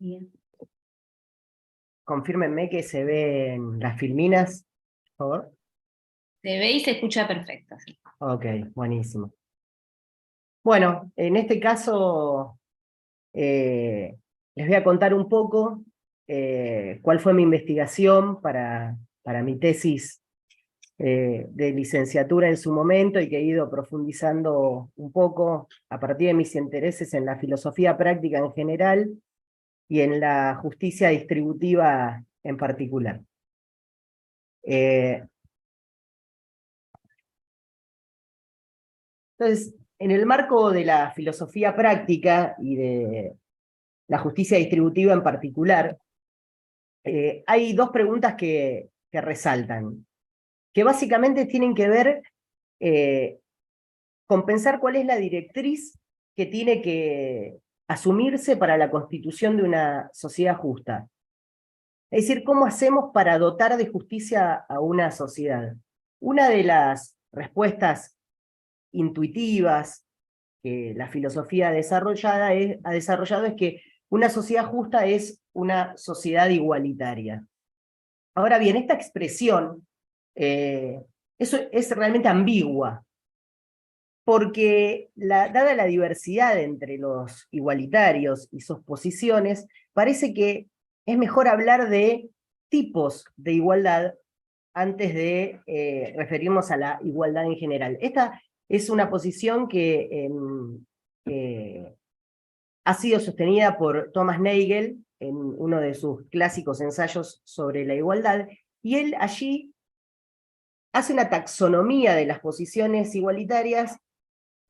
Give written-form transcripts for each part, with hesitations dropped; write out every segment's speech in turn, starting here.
Bien. Confírmenme que se ven las filminas, por favor. Se ve y se escucha perfecto. Sí. Ok, buenísimo. Bueno, en este caso les voy a contar un poco cuál fue mi investigación para mi tesis de licenciatura en su momento y que he ido profundizando un poco a partir de mis intereses en la filosofía práctica en general y en la justicia distributiva en particular. Entonces, en el marco de la filosofía práctica y de la justicia distributiva en particular, hay dos preguntas que resaltan, que básicamente tienen que ver con pensar cuál es la directriz que tiene que asumirse para la constitución de una sociedad justa. Es decir, ¿cómo hacemos para dotar de justicia a una sociedad? Una de las respuestas intuitivas que la filosofía ha desarrollado es que una sociedad justa es una sociedad igualitaria. Ahora bien, esta expresión eso es realmente ambigua, porque dada la diversidad entre los igualitarios y sus posiciones, parece que es mejor hablar de tipos de igualdad antes de referirnos a la igualdad en general. Esta es una posición que ha sido sostenida por Thomas Nagel en uno de sus clásicos ensayos sobre la igualdad, y él allí hace una taxonomía de las posiciones igualitarias,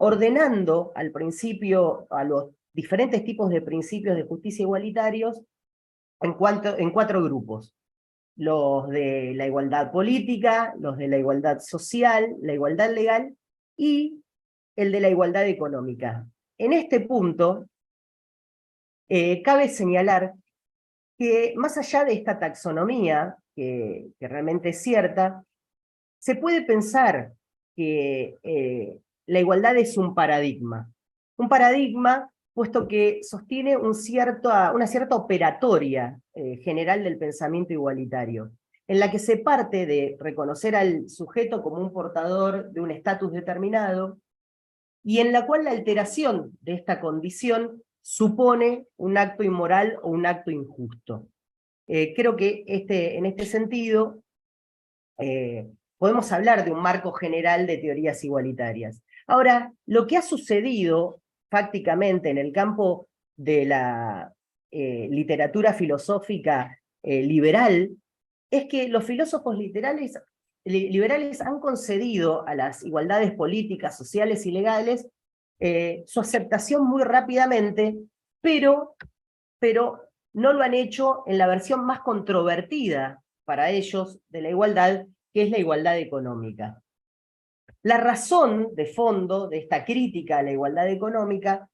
ordenando al principio a los diferentes tipos de principios de justicia igualitarios en cuatro grupos: los de la igualdad política, los de la igualdad social, la igualdad legal y el de la igualdad económica. En este punto, cabe señalar que más allá de esta taxonomía, que realmente es cierta, se puede pensar que la igualdad es un paradigma puesto que sostiene una cierta operatoria general del pensamiento igualitario, en la que se parte de reconocer al sujeto como un portador de un estatus determinado, y en la cual la alteración de esta condición supone un acto inmoral o un acto injusto. Creo que en este sentido podemos hablar de un marco general de teorías igualitarias. Ahora, lo que ha sucedido fácticamente en el campo de la literatura filosófica liberal es que los filósofos liberales han concedido a las igualdades políticas, sociales y legales su aceptación muy rápidamente, pero no lo han hecho en la versión más controvertida para ellos de la igualdad, que es la igualdad económica. La razón de fondo de esta crítica a la igualdad económica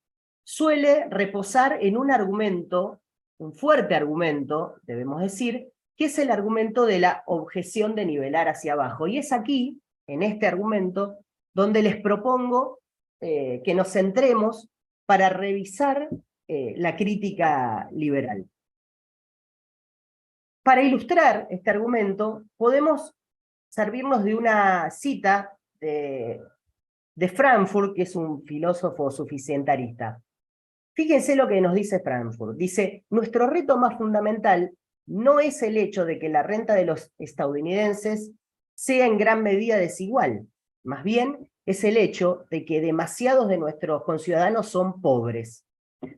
suele reposar en un argumento, un fuerte argumento, debemos decir, que es el argumento de la objeción de nivelar hacia abajo. Y es aquí, en este argumento, donde les propongo que nos centremos para revisar la crítica liberal. Para ilustrar este argumento, podemos servirnos de una cita de Frankfurt, que es un filósofo suficientarista. Fíjense lo que nos dice Frankfurt. Dice: nuestro reto más fundamental no es el hecho de que la renta de los estadounidenses sea en gran medida desigual, más bien es el hecho de que demasiados de nuestros conciudadanos son pobres.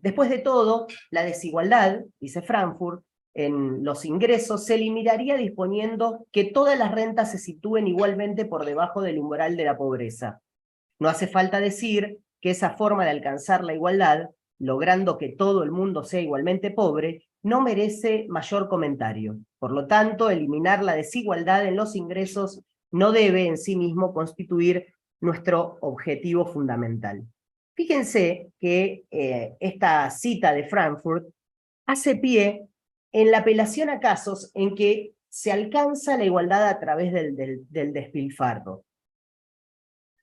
Después de todo, la desigualdad, dice Frankfurt, en los ingresos se eliminaría disponiendo que todas las rentas se sitúen igualmente por debajo del umbral de la pobreza. No hace falta decir que esa forma de alcanzar la igualdad, logrando que todo el mundo sea igualmente pobre, no merece mayor comentario. Por lo tanto, eliminar la desigualdad en los ingresos no debe en sí mismo constituir nuestro objetivo fundamental. Fíjense que esta cita de Frankfurt hace pie en la apelación a casos en que se alcanza la igualdad a través del despilfarro.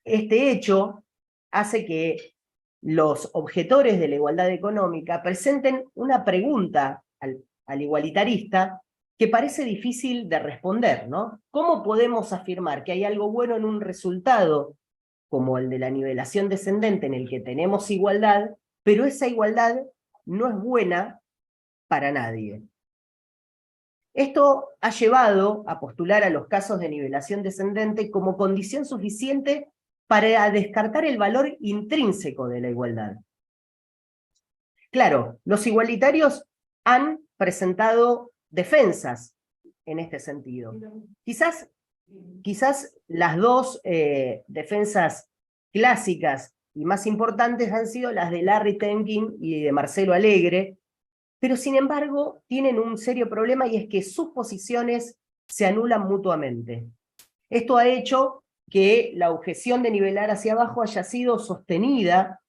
Este hecho hace que los objetores de la igualdad económica presenten una pregunta al igualitarista, que parece difícil de responder, ¿no? ¿Cómo podemos afirmar que hay algo bueno en un resultado como el de la nivelación descendente en el que tenemos igualdad, pero esa igualdad no es buena para nadie? Esto ha llevado a postular a los casos de nivelación descendente como condición suficiente para descartar el valor intrínseco de la igualdad. Claro, los igualitarios han presentado defensas en este sentido. Quizás las dos defensas clásicas y más importantes han sido las de Larry Temkin y de Marcelo Alegre, pero sin embargo tienen un serio problema, y es que sus posiciones se anulan mutuamente. Esto ha hecho que la objeción de nivelar hacia abajo haya sido sostenida,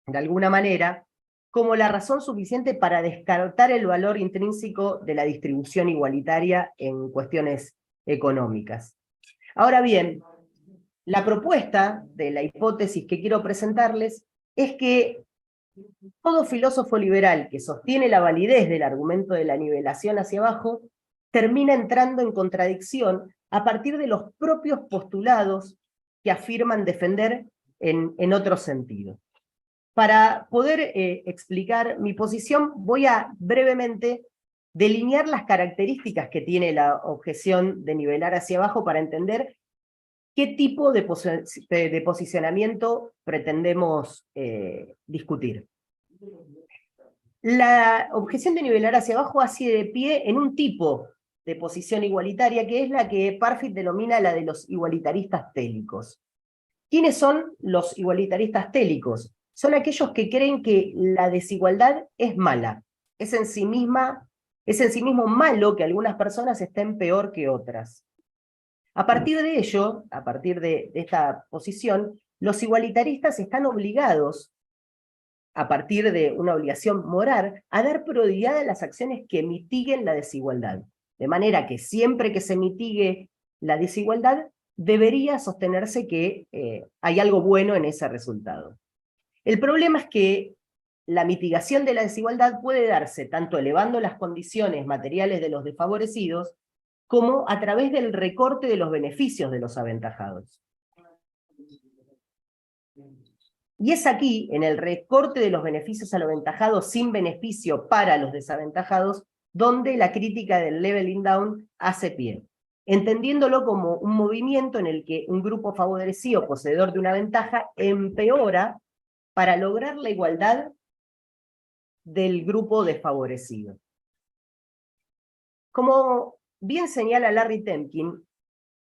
de alguna manera, como la razón suficiente para descartar el valor intrínseco de la distribución igualitaria en cuestiones económicas. Ahora bien, la propuesta de la hipótesis que quiero presentarles es que todo filósofo liberal que sostiene la validez del argumento de la nivelación hacia abajo termina entrando en contradicción a partir de los propios postulados que afirman defender en otro sentido. Para poder explicar mi posición, voy a brevemente delinear las características que tiene la objeción de nivelar hacia abajo para entender qué tipo de posicionamiento pretendemos discutir. La objeción de nivelar hacia abajo hace de pie en un tipo de posición igualitaria, que es la que Parfit denomina la de los igualitaristas télicos. ¿Quiénes son los igualitaristas télicos? Son aquellos que creen que la desigualdad es mala, es en sí mismo malo que algunas personas estén peor que otras. A partir de ello, a partir de esta posición, los igualitaristas están obligados, a partir de una obligación moral, a dar prioridad a las acciones que mitiguen la desigualdad. De manera que siempre que se mitigue la desigualdad, debería sostenerse que hay algo bueno en ese resultado. El problema es que la mitigación de la desigualdad puede darse tanto elevando las condiciones materiales de los desfavorecidos, como a través del recorte de los beneficios de los aventajados. Y es aquí, en el recorte de los beneficios a los aventajados sin beneficio para los desaventajados, donde la crítica del leveling down hace pie, entendiéndolo como un movimiento en el que un grupo favorecido, poseedor de una ventaja, empeora para lograr la igualdad del grupo desfavorecido. Como bien señala Larry Temkin,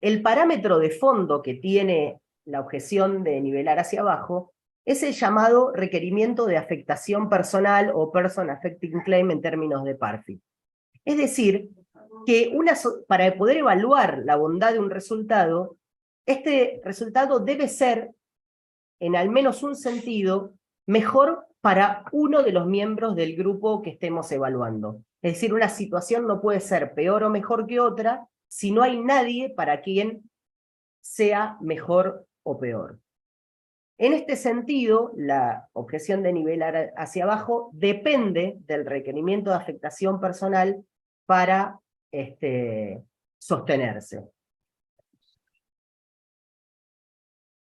el parámetro de fondo que tiene la objeción de nivelar hacia abajo es el llamado requerimiento de afectación personal o person affecting claim en términos de Parfit. Es decir, que para poder evaluar la bondad de un resultado, este resultado debe ser, en al menos un sentido, mejor para uno de los miembros del grupo que estemos evaluando. Es decir, una situación no puede ser peor o mejor que otra si no hay nadie para quien sea mejor o peor. En este sentido, la objeción de nivelar hacia abajo depende del requerimiento de afectación personal para sostenerse.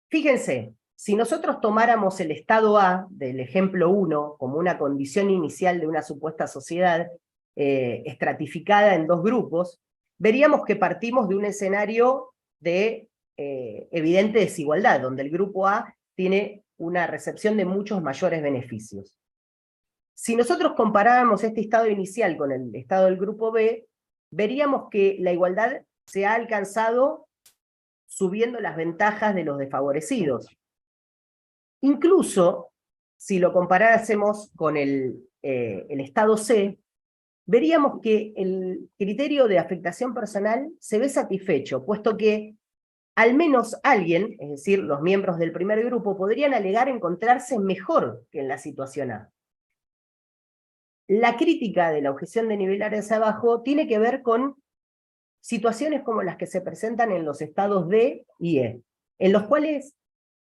Fíjense, si nosotros tomáramos el estado A del ejemplo 1 como una condición inicial de una supuesta sociedad estratificada en dos grupos, veríamos que partimos de un escenario de evidente desigualdad, donde el grupo A tiene una recepción de muchos mayores beneficios. Si nosotros comparáramos este estado inicial con el estado del grupo B, veríamos que la igualdad se ha alcanzado subiendo las ventajas de los desfavorecidos. Incluso, si lo comparásemos con el estado C, veríamos que el criterio de afectación personal se ve satisfecho, puesto que al menos alguien, es decir, los miembros del primer grupo, podrían alegar encontrarse mejor que en la situación A. La crítica de la objeción de nivelar hacia abajo tiene que ver con situaciones como las que se presentan en los estados D y E, en los cuales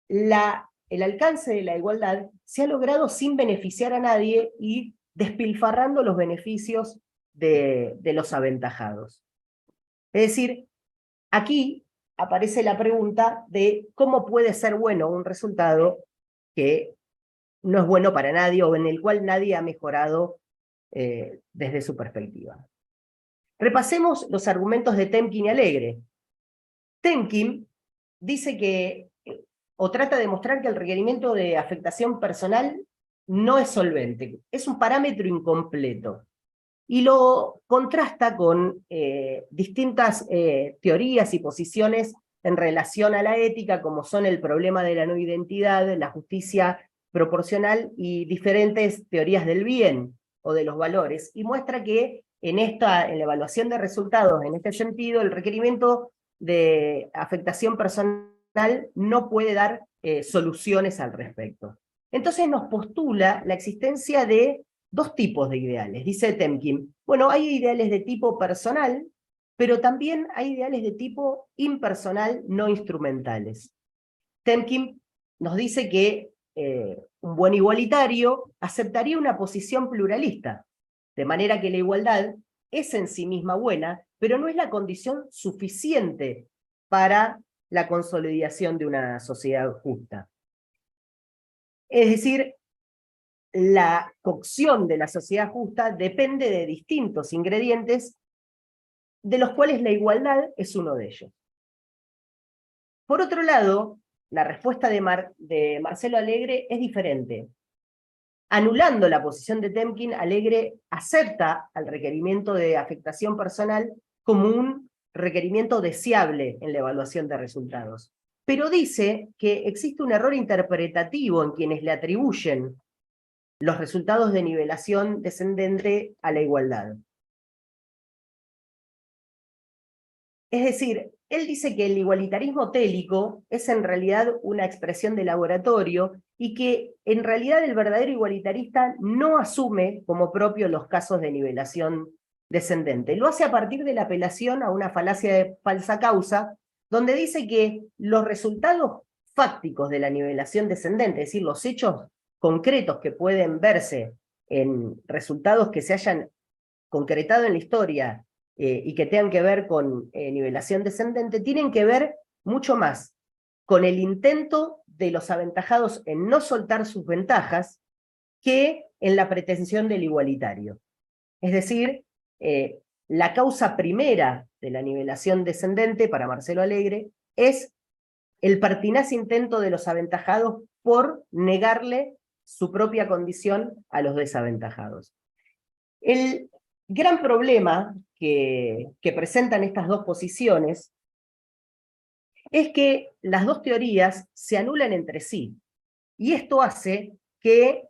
el alcance de la igualdad se ha logrado sin beneficiar a nadie y despilfarrando los beneficios de los aventajados. Es decir, aquí aparece la pregunta de cómo puede ser bueno un resultado que no es bueno para nadie o en el cual nadie ha mejorado desde su perspectiva. Repasemos los argumentos de Temkin y Alegre. Temkin dice que, o trata de demostrar que el requerimiento de afectación personal no es solvente, es un parámetro incompleto. Y lo contrasta con distintas teorías y posiciones en relación a la ética, como son el problema de la no identidad, la justicia proporcional y diferentes teorías del bien o de los valores, y muestra que en la evaluación de resultados, en este sentido, el requerimiento de afectación personal no puede dar soluciones al respecto. Entonces nos postula la existencia de dos tipos de ideales, dice Temkin. Bueno, hay ideales de tipo personal, pero también hay ideales de tipo impersonal no instrumentales. Temkin nos dice que un buen igualitario aceptaría una posición pluralista, de manera que la igualdad es en sí misma buena, pero no es la condición suficiente para la consolidación de una sociedad justa. Es decir, la cocción de la sociedad justa depende de distintos ingredientes, de los cuales la igualdad es uno de ellos. Por otro lado, la respuesta de Marcelo Alegre es diferente. Anulando la posición de Temkin, Alegre acepta al requerimiento de afectación personal como un requerimiento deseable en la evaluación de resultados. Pero dice que existe un error interpretativo en quienes le atribuyen los resultados de nivelación descendente a la igualdad. Es decir, él dice que el igualitarismo télico es en realidad una expresión de laboratorio y que en realidad el verdadero igualitarista no asume como propio los casos de nivelación descendente. Lo hace a partir de la apelación a una falacia de falsa causa, donde dice que los resultados fácticos de la nivelación descendente, es decir, los hechos concretos que pueden verse en resultados que se hayan concretado en la historia y que tengan que ver con nivelación descendente, tienen que ver mucho más con el intento de los aventajados en no soltar sus ventajas que en la pretensión del igualitario. Es decir, la causa primera de la nivelación descendente para Marcelo Alegre es el pertinaz intento de los aventajados por negarle su propia condición a los desaventajados. El gran problema que presentan estas dos posiciones es que las dos teorías se anulan entre sí, y esto hace que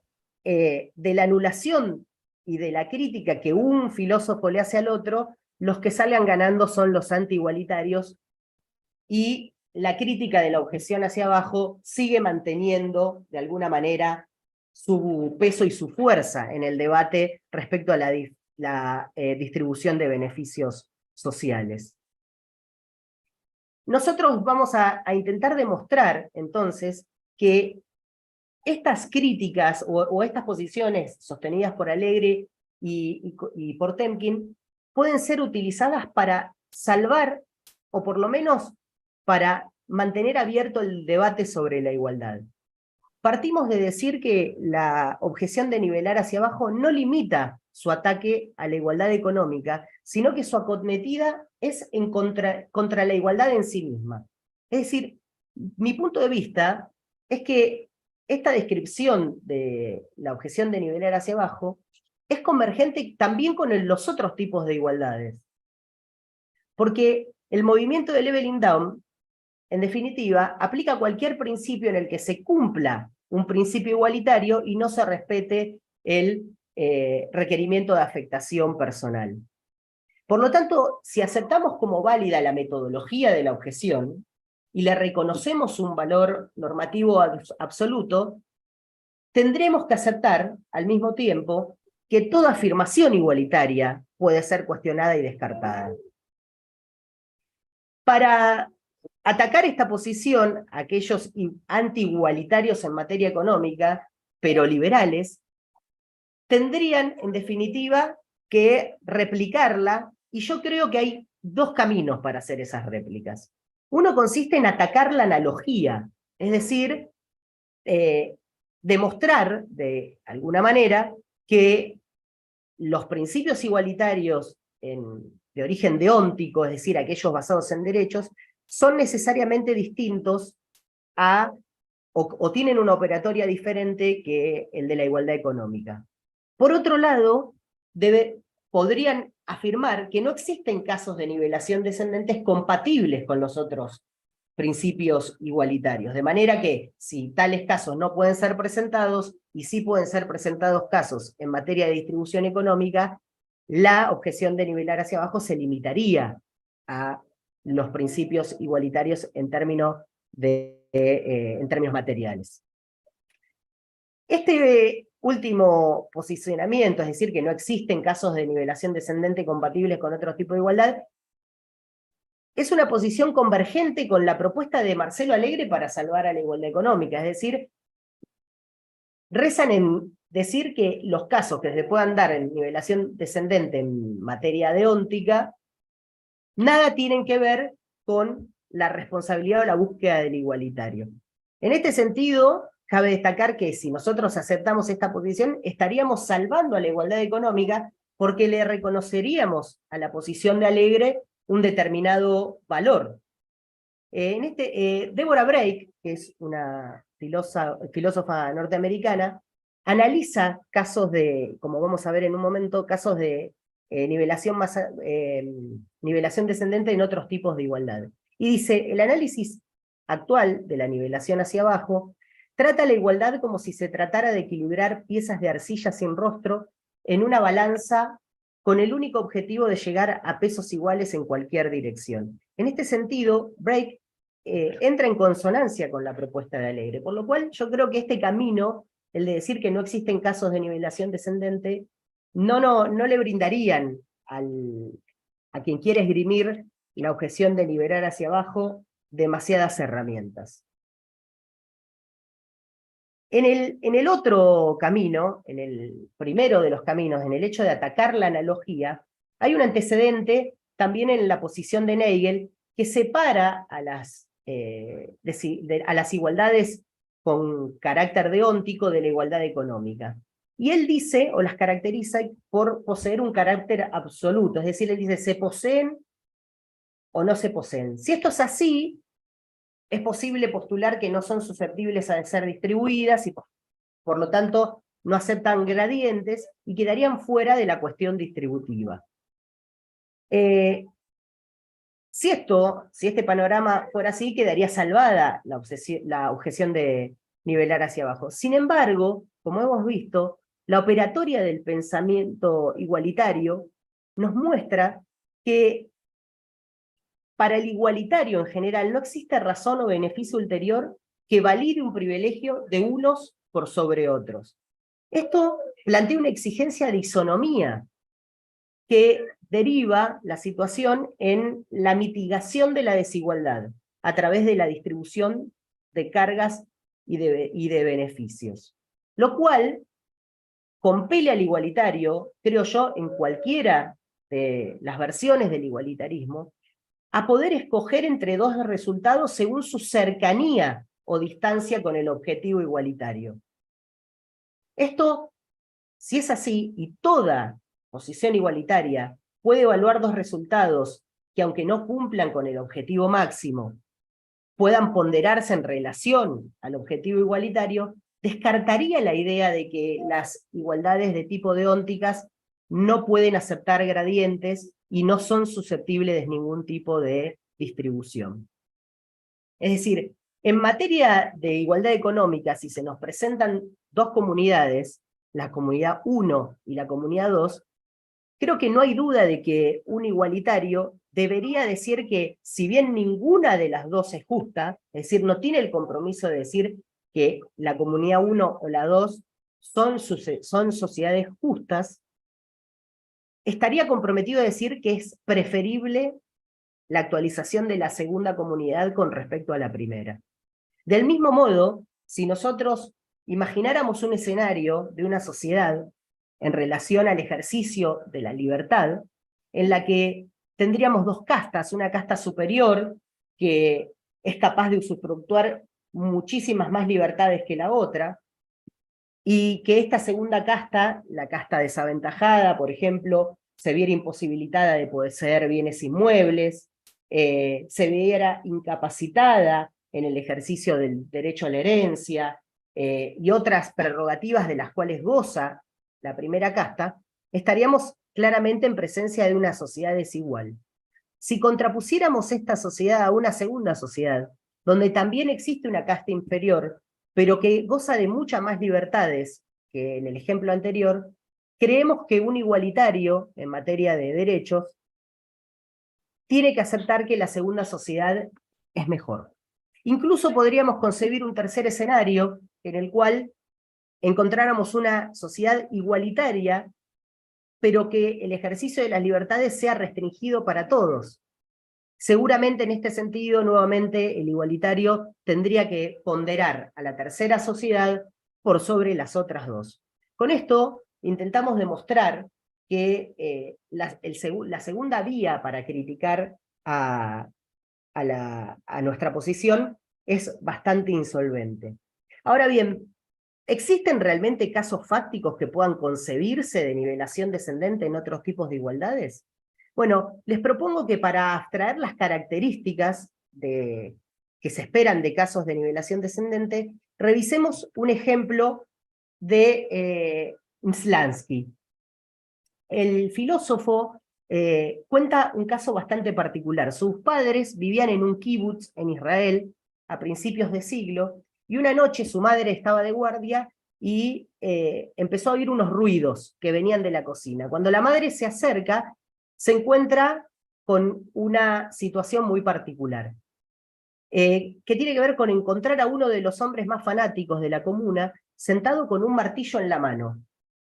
de la anulación y de la crítica que un filósofo le hace al otro, los que salgan ganando son los anti-igualitarios, y la crítica de la objeción hacia abajo sigue manteniendo, de alguna manera, su peso y su fuerza en el debate respecto a la distribución de beneficios sociales. Nosotros vamos a intentar demostrar, entonces, que estas críticas o estas posiciones sostenidas por Alegre y por Temkin pueden ser utilizadas para salvar, o por lo menos para mantener abierto el debate sobre la igualdad. Partimos de decir que la objeción de nivelar hacia abajo no limita su ataque a la igualdad económica, sino que su acometida es contra la igualdad en sí misma. Es decir, mi punto de vista es que esta descripción de la objeción de nivelar hacia abajo es convergente también con los otros tipos de igualdades. Porque el movimiento de leveling down, en definitiva, aplica cualquier principio en el que se cumpla un principio igualitario y no se respete el requerimiento de afectación personal. Por lo tanto, si aceptamos como válida la metodología de la objeción y le reconocemos un valor normativo absoluto, tendremos que aceptar al mismo tiempo que toda afirmación igualitaria puede ser cuestionada y descartada. Para atacar esta posición, aquellos anti-igualitarios en materia económica, pero liberales, tendrían, en definitiva, que replicarla, y yo creo que hay dos caminos para hacer esas réplicas. Uno consiste en atacar la analogía, es decir, demostrar de alguna manera que los principios igualitarios de origen deóntico, es decir, aquellos basados en derechos, son necesariamente distintos o tienen una operatoria diferente que el de la igualdad económica. Por otro lado, podrían afirmar que no existen casos de nivelación descendentes compatibles con los otros principios igualitarios, de manera que si tales casos no pueden ser presentados, y sí pueden ser presentados casos en materia de distribución económica, la objeción de nivelar hacia abajo se limitaría a los principios igualitarios en términos materiales. Este último posicionamiento, es decir, que no existen casos de nivelación descendente compatibles con otro tipo de igualdad, es una posición convergente con la propuesta de Marcelo Alegre para salvar a la igualdad económica, es decir, rezan en decir que los casos que se puedan dar en nivelación descendente en materia deóntica, nada tienen que ver con la responsabilidad o la búsqueda del igualitario. En este sentido, cabe destacar que si nosotros aceptamos esta posición, estaríamos salvando a la igualdad económica porque le reconoceríamos a la posición de Alegre un determinado valor. Deborah Break, que es una filósofa norteamericana, analiza casos de, como vamos a ver en un momento, casos de nivelación descendente en otros tipos de igualdad. Y dice, el análisis actual de la nivelación hacia abajo trata la igualdad como si se tratara de equilibrar piezas de arcilla sin rostro en una balanza con el único objetivo de llegar a pesos iguales en cualquier dirección. En este sentido, Break entra en consonancia con la propuesta de Alegre, por lo cual yo creo que este camino, el de decir que no existen casos de nivelación descendente, no le brindarían a quien quiere esgrimir la objeción de nivelar hacia abajo demasiadas herramientas. En el otro camino, en el primero de los caminos, en el hecho de atacar la analogía, hay un antecedente también en la posición de Nagel que separa a las igualdades con carácter deóntico de la igualdad económica. Y él dice, o las caracteriza por poseer un carácter absoluto, es decir, él dice, se poseen o no se poseen. Si esto es así, es posible postular que no son susceptibles de ser distribuidas y por lo tanto no aceptan gradientes y quedarían fuera de la cuestión distributiva. Si este panorama fuera así, quedaría salvada la objeción de nivelar hacia abajo. Sin embargo, como hemos visto, la operatoria del pensamiento igualitario nos muestra que para el igualitario en general no existe razón o beneficio ulterior que valide un privilegio de unos por sobre otros. Esto plantea una exigencia de isonomía que deriva la situación en la mitigación de la desigualdad a través de la distribución de cargas y de beneficios. Lo cual compele al igualitario, creo yo, en cualquiera de las versiones del igualitarismo, a poder escoger entre dos resultados según su cercanía o distancia con el objetivo igualitario. Esto, si es así, y toda posición igualitaria puede evaluar dos resultados que, aunque no cumplan con el objetivo máximo, puedan ponderarse en relación al objetivo igualitario, descartaría la idea de que las igualdades de tipo deónticas no pueden aceptar gradientes y no son susceptibles de ningún tipo de distribución. Es decir, en materia de igualdad económica, si se nos presentan dos comunidades, la comunidad 1 y la comunidad 2, creo que no hay duda de que un igualitario debería decir que, si bien ninguna de las dos es justa, es decir, no tiene el compromiso de decir que la comunidad 1 o la 2 son sociedades justas, estaría comprometido a decir que es preferible la actualización de la segunda comunidad con respecto a la primera. Del mismo modo, si nosotros imagináramos un escenario de una sociedad en relación al ejercicio de la libertad, en la que tendríamos dos castas, una casta superior que es capaz de usufructuar muchísimas más libertades que la otra, y que esta segunda casta, la casta desaventajada, por ejemplo, se viera imposibilitada de poseer bienes inmuebles, se viera incapacitada en el ejercicio del derecho a la herencia, y otras prerrogativas de las cuales goza la primera casta, estaríamos claramente en presencia de una sociedad desigual. Si contrapusiéramos esta sociedad a una segunda sociedad, donde también existe una casta inferior, pero que goza de muchas más libertades que en el ejemplo anterior, creemos que un igualitario en materia de derechos tiene que aceptar que la segunda sociedad es mejor. Incluso podríamos concebir un tercer escenario en el cual encontráramos una sociedad igualitaria, pero que el ejercicio de las libertades sea restringido para todos. Seguramente en este sentido, nuevamente, el igualitario tendría que ponderar a la tercera sociedad por sobre las otras dos. Con esto intentamos demostrar que la segunda vía para criticar a nuestra posición es bastante insolvente. Ahora bien, ¿existen realmente casos fácticos que puedan concebirse de nivelación descendente en otros tipos de igualdades? Bueno, les propongo que para abstraer las características que se esperan de casos de nivelación descendente, revisemos un ejemplo de Mslansky. El filósofo cuenta un caso bastante particular. Sus padres vivían en un kibutz en Israel a principios de siglo, y una noche su madre estaba de guardia y empezó a oír unos ruidos que venían de la cocina. Cuando la madre se acerca, se encuentra con una situación muy particular, que tiene que ver con encontrar a uno de los hombres más fanáticos de la comuna sentado con un martillo en la mano.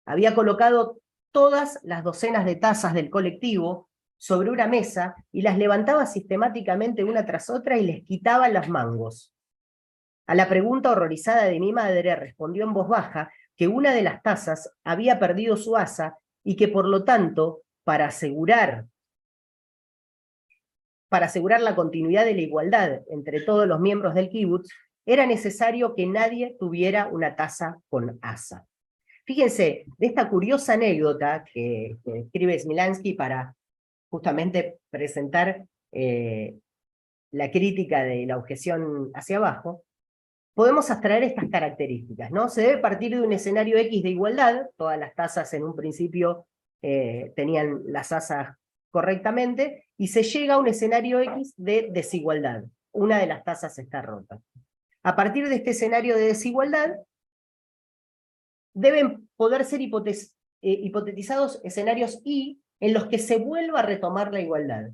Había colocado todas las docenas de tazas del colectivo sobre una mesa y las levantaba sistemáticamente una tras otra y les quitaba los mangos. A la pregunta horrorizada de mi madre respondió en voz baja que una de las tazas había perdido su asa y que por lo tanto, para asegurar la continuidad de la igualdad entre todos los miembros del kibutz, era necesario que nadie tuviera una taza con asa. Fíjense, de esta curiosa anécdota que escribe Smilansky para justamente presentar la crítica de la objeción hacia abajo, podemos abstraer estas características, ¿no? Se debe partir de un escenario X de igualdad, todas las tazas en un principio tenían las asas correctamente, y se llega a un escenario X de desigualdad. Una de las tazas está rota. A partir de este escenario de desigualdad, deben poder ser hipotetizados escenarios Y en los que se vuelva a retomar la igualdad.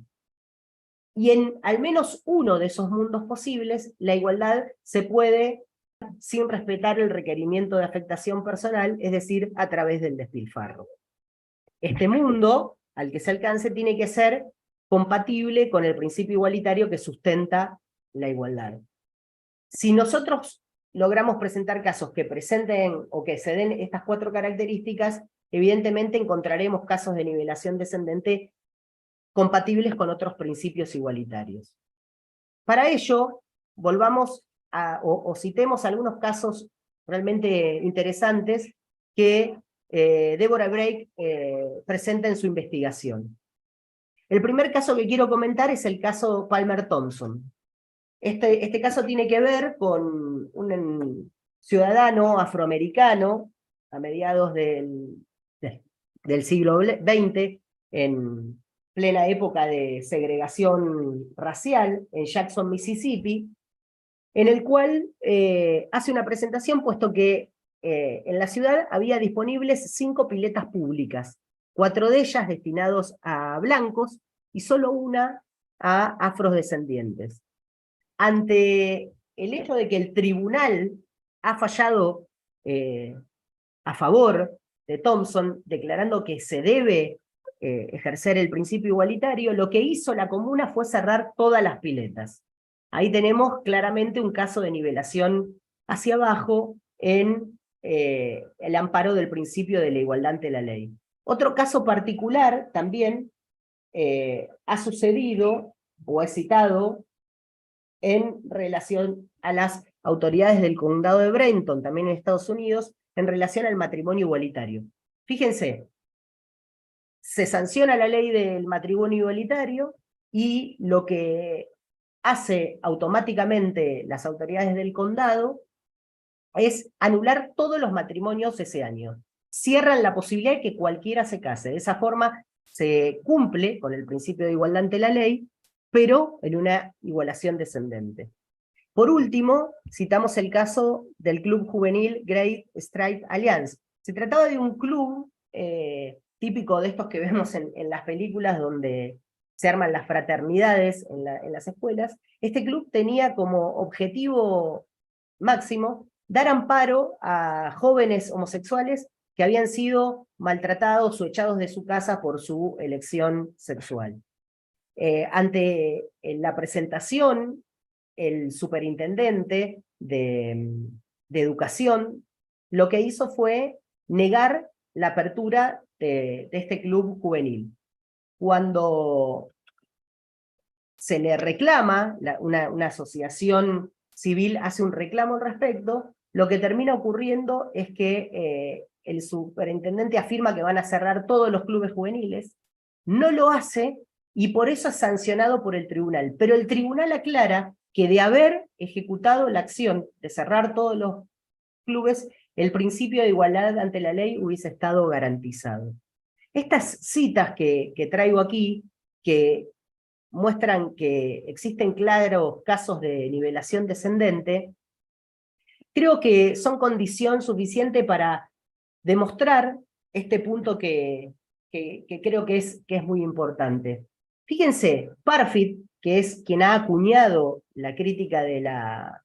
Y en al menos uno de esos mundos posibles, la igualdad se puede sin respetar el requerimiento de afectación personal, es decir, a través del despilfarro. Este mundo al que se alcance tiene que ser compatible con el principio igualitario que sustenta la igualdad. Si nosotros logramos presentar casos que presenten o que se den estas cuatro características, evidentemente encontraremos casos de nivelación descendente compatibles con otros principios igualitarios. Para ello, volvamos o citemos algunos casos realmente interesantes que Deborah Break presenta en su investigación. El primer caso que quiero comentar es el caso Palmer-Thompson. Este caso tiene que ver con un ciudadano afroamericano a mediados del siglo XX, en plena época de segregación racial en Jackson, Mississippi, en el cual hace una presentación, puesto que en la ciudad había disponibles 5 piletas públicas, 4 de ellas destinados a blancos y solo una a afrodescendientes. Ante el hecho de que el tribunal ha fallado a favor de Thompson, declarando que se debe ejercer el principio igualitario, lo que hizo la comuna fue cerrar todas las piletas. Ahí tenemos claramente un caso de nivelación hacia abajo en el amparo del principio de la igualdad ante la ley. Otro caso particular también ha sucedido o es citado en relación a las autoridades del condado de Brenton, también en Estados Unidos, en relación al matrimonio igualitario. Fíjense, se sanciona la ley del matrimonio igualitario y lo que hace automáticamente las autoridades del condado es anular todos los matrimonios ese año. Cierran la posibilidad de que cualquiera se case. De esa forma se cumple con el principio de igualdad ante la ley, pero en una igualación descendente. Por último, citamos el caso del club juvenil Great Stripe Alliance. Se trataba de un club típico de estos que vemos en las películas donde se arman las fraternidades en las escuelas. Este club tenía como objetivo máximo dar amparo a jóvenes homosexuales que habían sido maltratados o echados de su casa por su elección sexual. Ante la presentación, el superintendente de educación lo que hizo fue negar la apertura de este club juvenil. Cuando se le reclama, una asociación civil hace un reclamo al respecto, lo que termina ocurriendo es que el superintendente afirma que van a cerrar todos los clubes juveniles, no lo hace y por eso es sancionado por el tribunal. Pero el tribunal aclara que de haber ejecutado la acción de cerrar todos los clubes, el principio de igualdad ante la ley hubiese estado garantizado. Estas citas que traigo aquí, que muestran que existen claros casos de nivelación descendente, creo que son condición suficiente para demostrar este punto que creo que es muy importante. Fíjense, Parfit, que es quien ha acuñado la crítica de la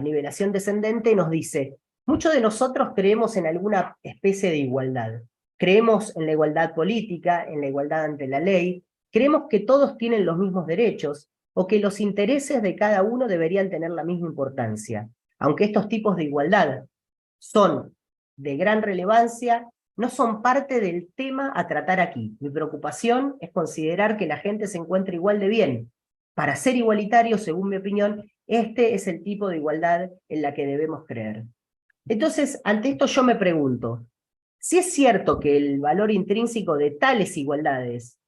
nivelación descendente, nos dice: muchos de nosotros creemos en alguna especie de igualdad. Creemos en la igualdad política, en la igualdad ante la ley, creemos que todos tienen los mismos derechos, o que los intereses de cada uno deberían tener la misma importancia. Aunque estos tipos de igualdad son de gran relevancia, no son parte del tema a tratar aquí. Mi preocupación es considerar que la gente se encuentre igual de bien. Para ser igualitario, según mi opinión, este es el tipo de igualdad en la que debemos creer. Entonces, ante esto yo me pregunto, si es cierto que el valor intrínseco de tales igualdades,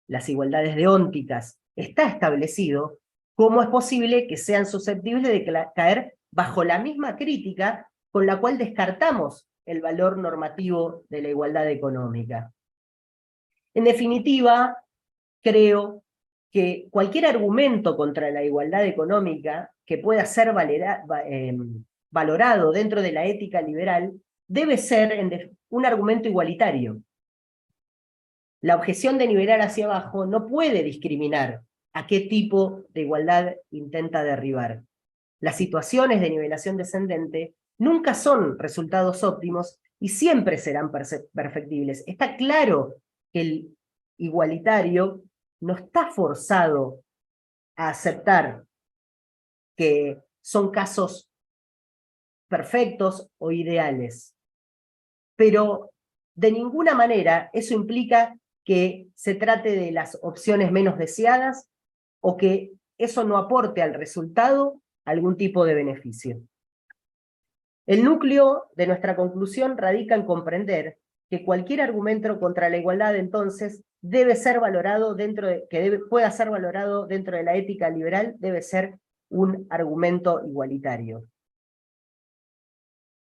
las igualdades deónticas, está establecido, ¿cómo es posible que sean susceptibles de caer bajo la misma crítica con la cual descartamos el valor normativo de la igualdad económica? En definitiva, creo que cualquier argumento contra la igualdad económica que pueda ser valorado dentro de la ética liberal debe ser un argumento igualitario. La objeción de nivelar hacia abajo no puede discriminar a qué tipo de igualdad intenta derribar. Las situaciones de nivelación descendente nunca son resultados óptimos y siempre serán perfectibles. Está claro que el igualitario no está forzado a aceptar que son casos perfectos o ideales, pero de ninguna manera eso implica que se trate de las opciones menos deseadas o que eso no aporte al resultado algún tipo de beneficio. El núcleo de nuestra conclusión radica en comprender que cualquier argumento contra la igualdad, entonces, debe ser valorado pueda ser valorado dentro de la ética liberal, debe ser un argumento igualitario.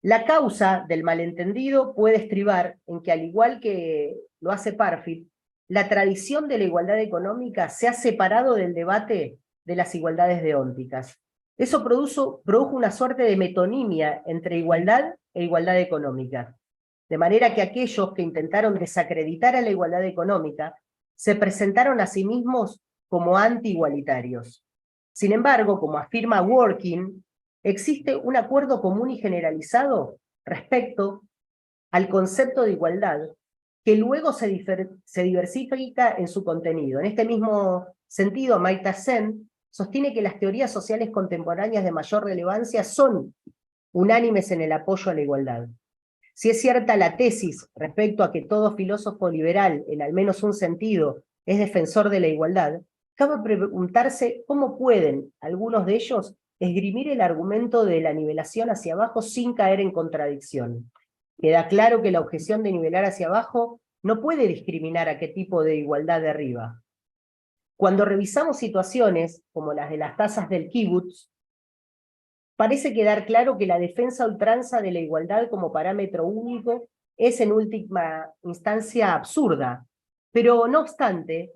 La causa del malentendido puede estribar en que, al igual que lo hace Parfit, la tradición de la igualdad económica se ha separado del debate de las igualdades deónticas. Eso produjo una suerte de metonimia entre igualdad e igualdad económica, de manera que aquellos que intentaron desacreditar a la igualdad económica se presentaron a sí mismos como anti-igualitarios. Sin embargo, como afirma Working, existe un acuerdo común y generalizado respecto al concepto de igualdad, que luego se diversifica en su contenido. En este mismo sentido, Amartya Sen sostiene que las teorías sociales contemporáneas de mayor relevancia son unánimes en el apoyo a la igualdad. Si es cierta la tesis respecto a que todo filósofo liberal, en al menos un sentido, es defensor de la igualdad, cabe preguntarse cómo pueden algunos de ellos esgrimir el argumento de la nivelación hacia abajo sin caer en contradicción. Queda claro que la objeción de nivelar hacia abajo no puede discriminar a qué tipo de igualdad derriba. Cuando revisamos situaciones como las de las tasas del kibutz, parece quedar claro que la defensa a ultranza de la igualdad como parámetro único es en última instancia absurda, pero no obstante,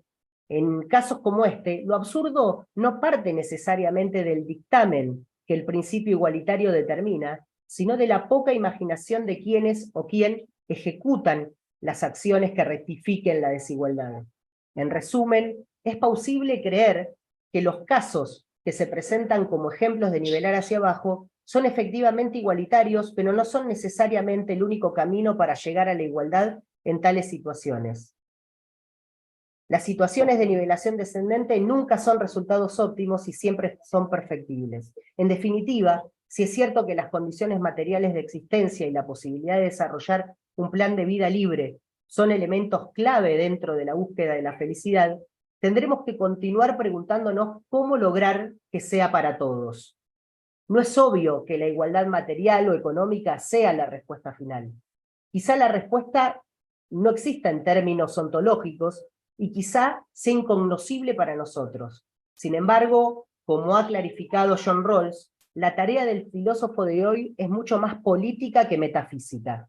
en casos como este, lo absurdo no parte necesariamente del dictamen que el principio igualitario determina, sino de la poca imaginación de quienes o quién ejecutan las acciones que rectifiquen la desigualdad. En resumen, es posible creer que los casos que se presentan como ejemplos de nivelar hacia abajo son efectivamente igualitarios, pero no son necesariamente el único camino para llegar a la igualdad en tales situaciones. Las situaciones de nivelación descendente nunca son resultados óptimos y siempre son perfectibles. En definitiva, si es cierto que las condiciones materiales de existencia y la posibilidad de desarrollar un plan de vida libre son elementos clave dentro de la búsqueda de la felicidad, tendremos que continuar preguntándonos cómo lograr que sea para todos. No es obvio que la igualdad material o económica sea la respuesta final. Quizá la respuesta no exista en términos ontológicos y quizá sea incognoscible para nosotros. Sin embargo, como ha clarificado John Rawls, la tarea del filósofo de hoy es mucho más política que metafísica.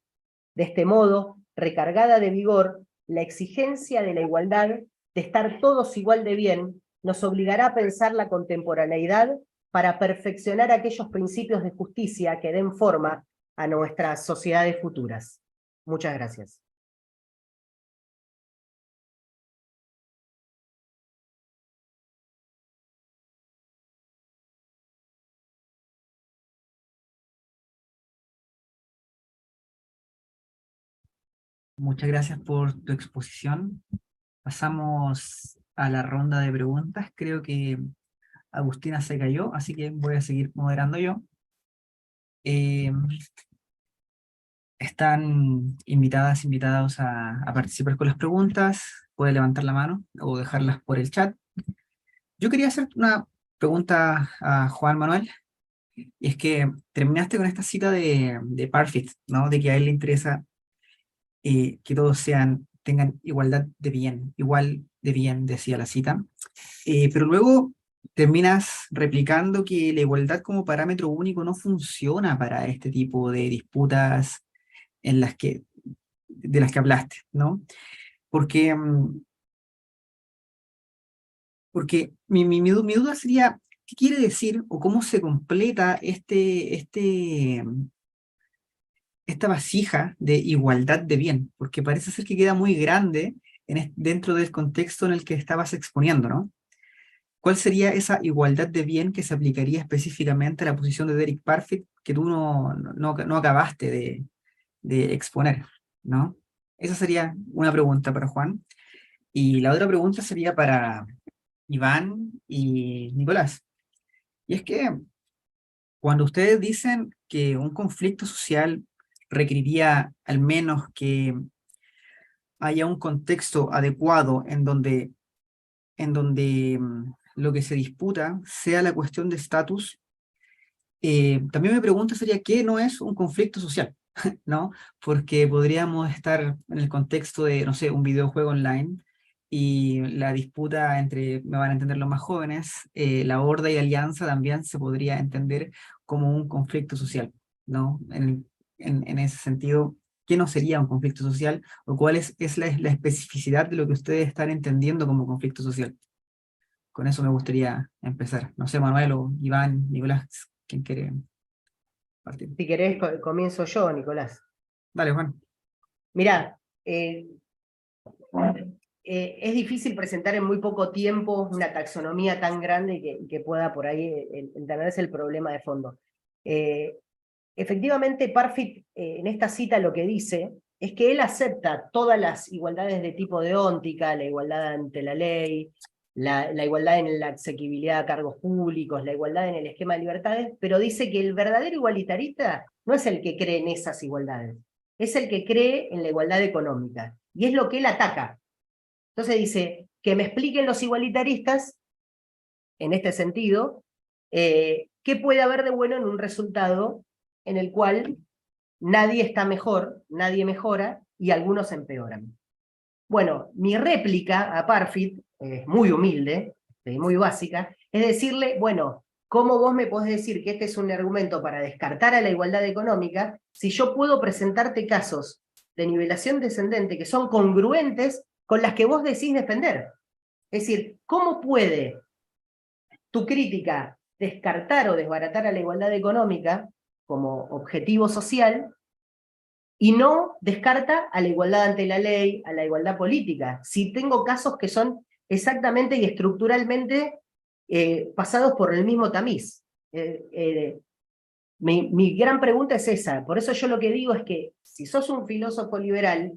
De este modo, recargada de vigor, la exigencia de la igualdad, de estar todos igual de bien, nos obligará a pensar la contemporaneidad para perfeccionar aquellos principios de justicia que den forma a nuestras sociedades futuras. Muchas gracias. Muchas gracias por tu exposición. Pasamos a la ronda de preguntas. Creo que Agustina se cayó, así que voy a seguir moderando yo. Eh, Están invitados a participar con las preguntas. Puede levantar la mano o dejarlas por el chat. Yo quería hacer una pregunta a Juan Manuel, y es que terminaste con esta cita de Parfit, ¿no? De que a él le interesa que todos tengan igualdad de bien, igual de bien, decía la cita. Pero luego terminas replicando que la igualdad como parámetro único no funciona para este tipo de disputas en de las que hablaste, ¿no? Porque, porque mi duda sería, ¿qué quiere decir o cómo se completa esta vasija de igualdad de bien? Porque parece ser que queda muy grande dentro del contexto en el que estabas exponiendo, ¿no? ¿Cuál sería esa igualdad de bien que se aplicaría específicamente a la posición de Derek Parfit que tú no acabaste de exponer, ¿no? Esa sería una pregunta para Juan. Y la otra pregunta sería para Iván y Nicolás. Y es que cuando ustedes dicen que un conflicto social requeriría al menos que haya un contexto adecuado en donde lo que se disputa sea la cuestión de estatus, también me pregunta sería qué no es un conflicto social, ¿no? Porque podríamos estar en el contexto de, no sé, un videojuego online y la disputa entre, me van a entender los más jóvenes, la horda y la alianza también se podría entender como un conflicto social, ¿no? En ese sentido, ¿qué no sería un conflicto social? ¿O cuál es la especificidad de lo que ustedes están entendiendo como conflicto social? Con eso me gustaría empezar. No sé, Manuel o Iván, Nicolás, ¿quién quiere partir? Si querés, comienzo yo, Nicolás. Dale, Juan. Mirá, es difícil presentar en muy poco tiempo una taxonomía tan grande y que pueda por ahí entenderse el problema de fondo. Efectivamente, Parfit en esta cita lo que dice es que él acepta todas las igualdades de tipo deóntica, la igualdad ante la ley, la igualdad en la asequibilidad a cargos públicos, la igualdad en el esquema de libertades, pero dice que el verdadero igualitarista no es el que cree en esas igualdades, es el que cree en la igualdad económica, y es lo que él ataca. Entonces dice, que me expliquen los igualitaristas, en este sentido, qué puede haber de bueno en un resultado en el cual nadie está mejor, nadie mejora, y algunos empeoran. Bueno, mi réplica a Parfit, muy humilde, muy básica, es decirle, bueno, ¿cómo vos me podés decir que este es un argumento para descartar a la igualdad económica si yo puedo presentarte casos de nivelación descendente que son congruentes con las que vos decís defender? Es decir, ¿cómo puede tu crítica descartar o desbaratar a la igualdad económica como objetivo social y no descarta a la igualdad ante la ley, a la igualdad política? Si tengo casos que son exactamente y estructuralmente pasados por el mismo tamiz. Mi gran pregunta es esa, por eso yo lo que digo es que si sos un filósofo liberal,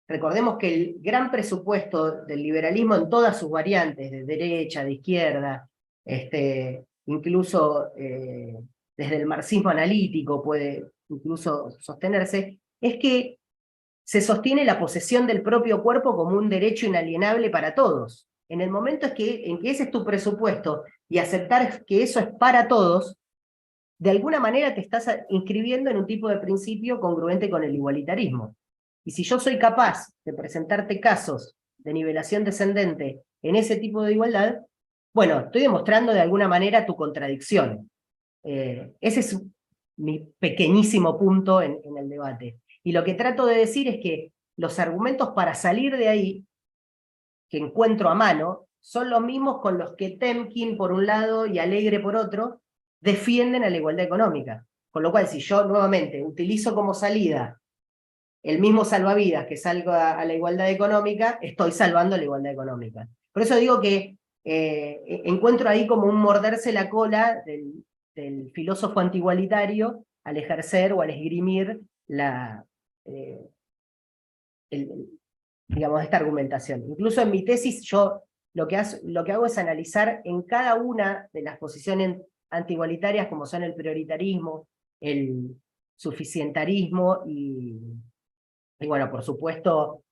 recordemos que el gran presupuesto del liberalismo en todas sus variantes, de derecha, de izquierda, incluso desde el marxismo analítico puede incluso sostenerse, es que se sostiene la posesión del propio cuerpo como un derecho inalienable para todos. En el momento en que ese es tu presupuesto y aceptar que eso es para todos, de alguna manera te estás inscribiendo en un tipo de principio congruente con el igualitarismo. Y si yo soy capaz de presentarte casos de nivelación descendente en ese tipo de igualdad, bueno, estoy demostrando de alguna manera tu contradicción. Ese es mi pequeñísimo punto en el debate. Y lo que trato de decir es que los argumentos para salir de ahí, que encuentro a mano, son los mismos con los que Temkin por un lado y Alegre por otro defienden a la igualdad económica. Con lo cual, si yo nuevamente utilizo como salida el mismo salvavidas que salga a la igualdad económica, estoy salvando la igualdad económica. Por eso digo que encuentro ahí como un morderse la cola del filósofo antigualitario al ejercer o al esgrimir digamos, esta argumentación. Incluso en mi tesis yo lo que hago es analizar en cada una de las posiciones antigualitarias, como son el prioritarismo, el suficientarismo y bueno, por supuesto,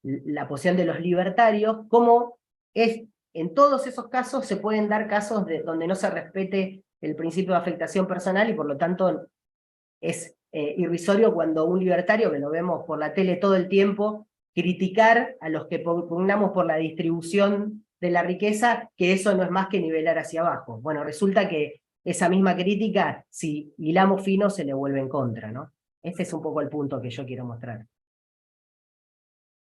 la posición de los libertarios, como en todos esos casos se pueden dar casos donde no se respete el principio de afectación personal y por lo tanto es irrisorio cuando un libertario, que lo vemos por la tele todo el tiempo, criticar a los que pugnamos por la distribución de la riqueza, que eso no es más que nivelar hacia abajo. Bueno, resulta que esa misma crítica, si hilamos fino, se le vuelve en contra, ¿no? Ese es un poco el punto que yo quiero mostrar.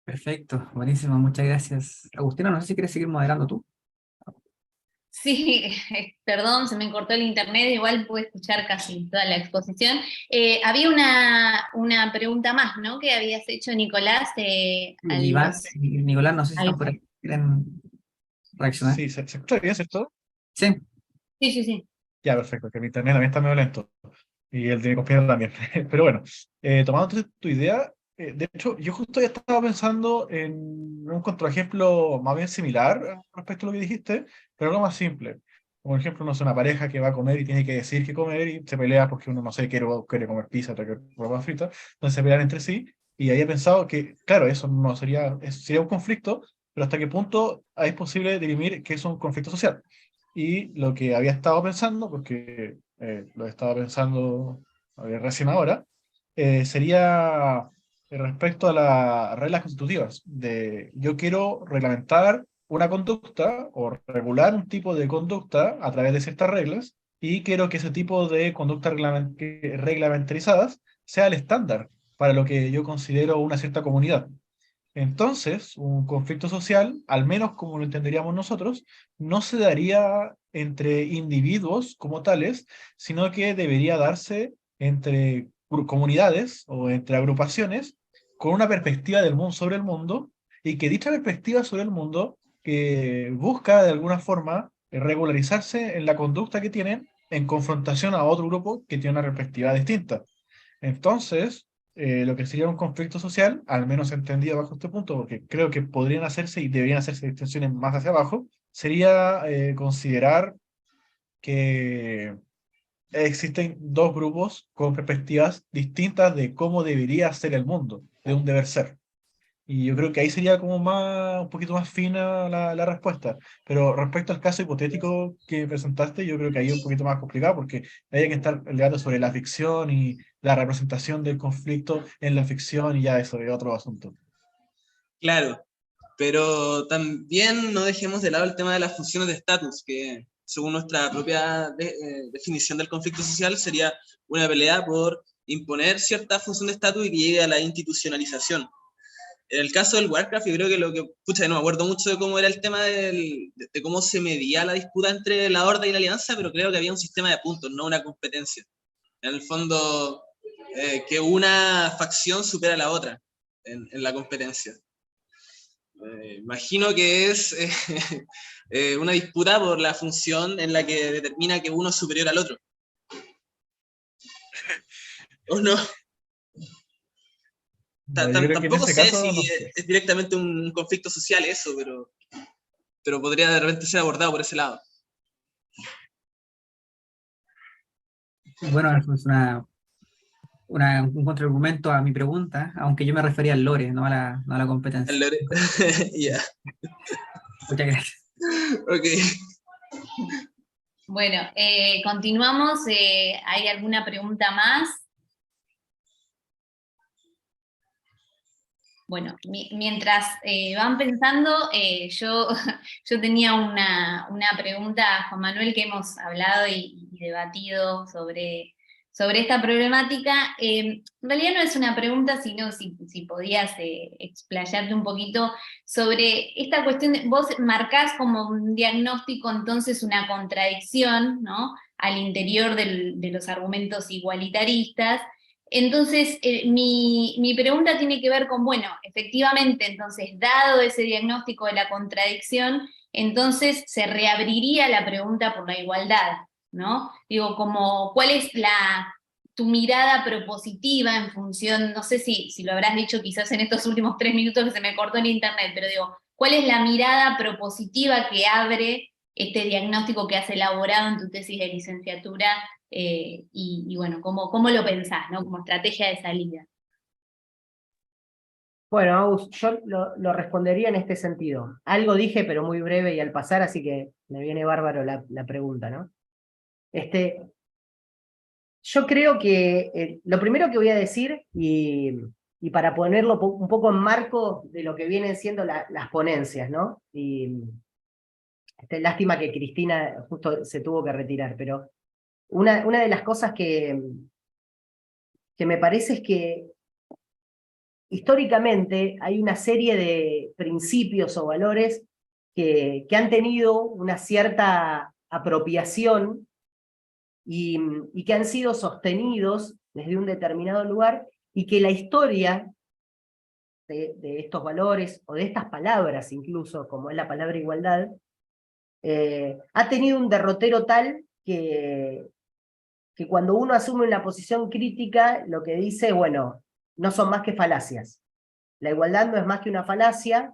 Perfecto, buenísimo, muchas gracias. Agustina, no sé si quieres seguir moderando tú. Sí, perdón, se me cortó el internet, igual pude escuchar casi toda la exposición. Había una pregunta más, ¿no? Que habías hecho, Nicolás, Iván y Nicolás, no sé si están por ahí. ¿Quieren reaccionar? Sí, se escucha bien, ¿cierto? Sí, Sí, sí, sí. Ya, perfecto, que mi internet también está medio lento. Y el de mi compañero también. Pero bueno, tomando entonces tu idea, de hecho, yo justo ya estaba pensando en un contraejemplo más bien similar respecto a lo que dijiste, pero algo más simple. Por ejemplo, no sé, una pareja que va a comer y tiene que decir qué comer y se pelea porque uno, no sé, quiere comer pizza, otro quiere comer papas fritas, entonces se pelean entre sí. Y ahí he pensado que, claro, eso no sería, sería un conflicto, pero hasta qué punto es posible dirimir que es un conflicto social. Y lo que había estado pensando, porque lo estaba pensando recién ahora, sería respecto a las reglas constitutivas. De, yo quiero reglamentar una conducta o regular un tipo de conducta a través de ciertas reglas y quiero que ese tipo de conductas reglamentarizadas sea el estándar para lo que yo considero una cierta comunidad. Entonces, un conflicto social, al menos como lo entenderíamos nosotros, no se daría entre individuos como tales, sino que debería darse entre comunidades o entre agrupaciones con una perspectiva del mundo sobre el mundo y que dicha perspectiva sobre el mundo que busca de alguna forma regularizarse en la conducta que tienen en confrontación a otro grupo que tiene una perspectiva distinta. Entonces, lo que sería un conflicto social, al menos entendido bajo este punto, porque creo que podrían hacerse y deberían hacerse extensiones más hacia abajo, sería considerar que existen dos grupos con perspectivas distintas de cómo debería ser el mundo, de un deber ser. Y yo creo que ahí sería como más, un poquito más fina la respuesta. Pero respecto al caso hipotético que presentaste, yo creo que ahí es un poquito más complicado porque hay que estar el debate sobre la ficción y la representación del conflicto en la ficción y ya eso es otro asunto. Claro, pero también no dejemos de lado el tema de las funciones de estatus, que según nuestra propia definición del conflicto social sería una pelea por imponer cierta función de estatus y que llegue a la institucionalización. En el caso del Warcraft, yo creo que pucha, no me acuerdo mucho de cómo era el tema de cómo se medía la disputa entre la Horda y la Alianza, pero creo que había un sistema de puntos, no una competencia. En el fondo, que una facción supera a la otra en la competencia. Imagino que es una disputa por la función en la que determina que uno es superior al otro. ¿O no? Yo creo que en Tampoco ese sé caso, si no sé. es directamente un conflicto social eso, pero podría de repente ser abordado por ese lado. Bueno, eso es un contraargumento a mi pregunta, aunque yo me refería al lore, no a la competencia. El lore. Ya. Muchas gracias. Ok. Bueno, continuamos. ¿Hay alguna pregunta más? Bueno, mientras van pensando, yo tenía una pregunta, Juan Manuel, que hemos hablado y debatido sobre esta problemática. En realidad no es una pregunta, sino si podías explayarte un poquito sobre esta cuestión. Vos marcás como un diagnóstico, entonces, una contradicción, ¿no?, al interior de los argumentos igualitaristas. Entonces, mi pregunta tiene que ver con, bueno, efectivamente, entonces, dado ese diagnóstico de la contradicción, entonces se reabriría la pregunta por la igualdad, ¿no? Digo, como, ¿cuál es tu mirada propositiva en función, no sé si lo habrás dicho quizás en estos últimos 3 minutos que se me cortó el internet, pero digo, ¿cuál es la mirada propositiva que abre este diagnóstico que has elaborado en tu tesis de licenciatura? Y bueno, ¿cómo lo pensás, ¿no?, como estrategia de salida? Bueno, Agus, yo lo respondería en este sentido. Algo dije, pero muy breve y al pasar, así que me viene bárbaro la pregunta, ¿no? Yo creo que lo primero que voy a decir, y para ponerlo un poco en marco de lo que vienen siendo las ponencias, ¿no? Y lástima que Cristina justo se tuvo que retirar, pero una de las cosas que me parece es que históricamente hay una serie de principios o valores que han tenido una cierta apropiación y que han sido sostenidos desde un determinado lugar, y que la historia de estos valores, o de estas palabras incluso, como es la palabra igualdad, ha tenido un derrotero tal que cuando uno asume una posición crítica, lo que dice, bueno, no son más que falacias. La igualdad no es más que una falacia,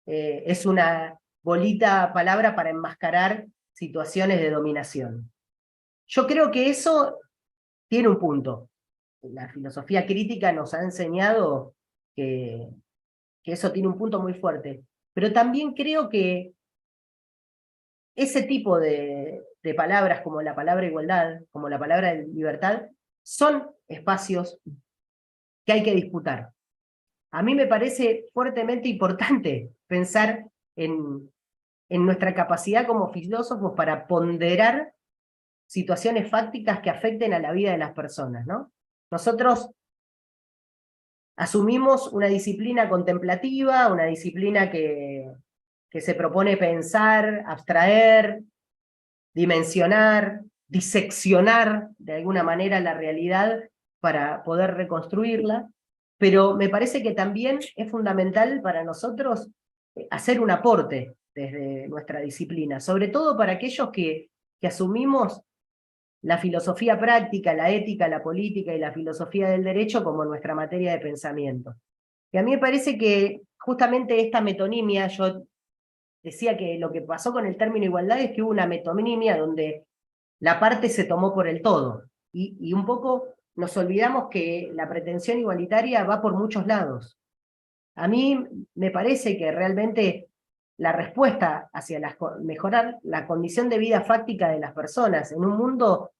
es una bonita palabra para enmascarar situaciones de dominación. Yo creo que eso tiene un punto. La filosofía crítica nos ha enseñado que eso tiene un punto muy fuerte. Pero también creo que ese tipo de palabras, como la palabra igualdad, como la palabra libertad, son espacios que hay que disputar. A mí me parece fuertemente importante pensar en nuestra capacidad como filósofos para ponderar situaciones fácticas que afecten a la vida de las personas, ¿no? Nosotros asumimos una disciplina contemplativa, una disciplina que se propone pensar, abstraer, dimensionar, diseccionar de alguna manera la realidad para poder reconstruirla, pero me parece que también es fundamental para nosotros hacer un aporte desde nuestra disciplina, sobre todo para aquellos que asumimos la filosofía práctica, la ética, la política y la filosofía del derecho como nuestra materia de pensamiento. Y a mí me parece que justamente esta metonimia, yo decía que lo que pasó con el término igualdad es que hubo una metonimia donde la parte se tomó por el todo, y un poco nos olvidamos que la pretensión igualitaria va por muchos lados. A mí me parece que realmente la respuesta hacia mejorar la condición de vida fáctica de las personas en un mundo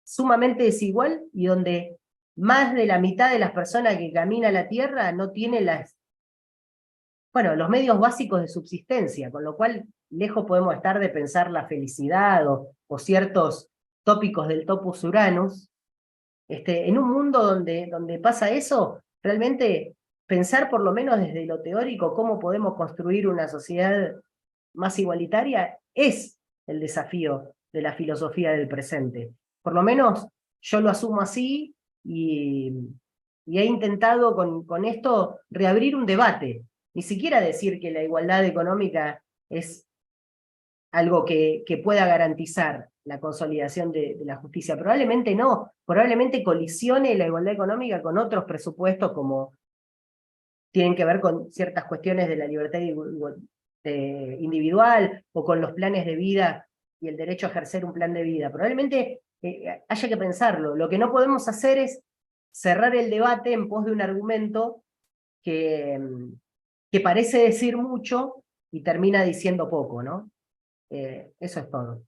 sumamente desigual y donde más de la mitad de las personas que camina la Tierra no tiene los medios básicos de subsistencia, con lo cual lejos podemos estar de pensar la felicidad o ciertos tópicos del Topus Uranus. En un mundo donde pasa eso, realmente pensar por lo menos desde lo teórico cómo podemos construir una sociedad más igualitaria es el desafío de la filosofía del presente. Por lo menos yo lo asumo así y he intentado con esto reabrir un debate. Ni siquiera decir que la igualdad económica es algo que pueda garantizar la consolidación de la justicia. Probablemente no, probablemente colisione la igualdad económica con otros presupuestos como tienen que ver con ciertas cuestiones de la libertad individual o con los planes de vida y el derecho a ejercer un plan de vida. Probablemente haya que pensarlo. Lo que no podemos hacer es cerrar el debate en pos de un argumento que parece decir mucho y termina diciendo poco, ¿no? Eso es todo.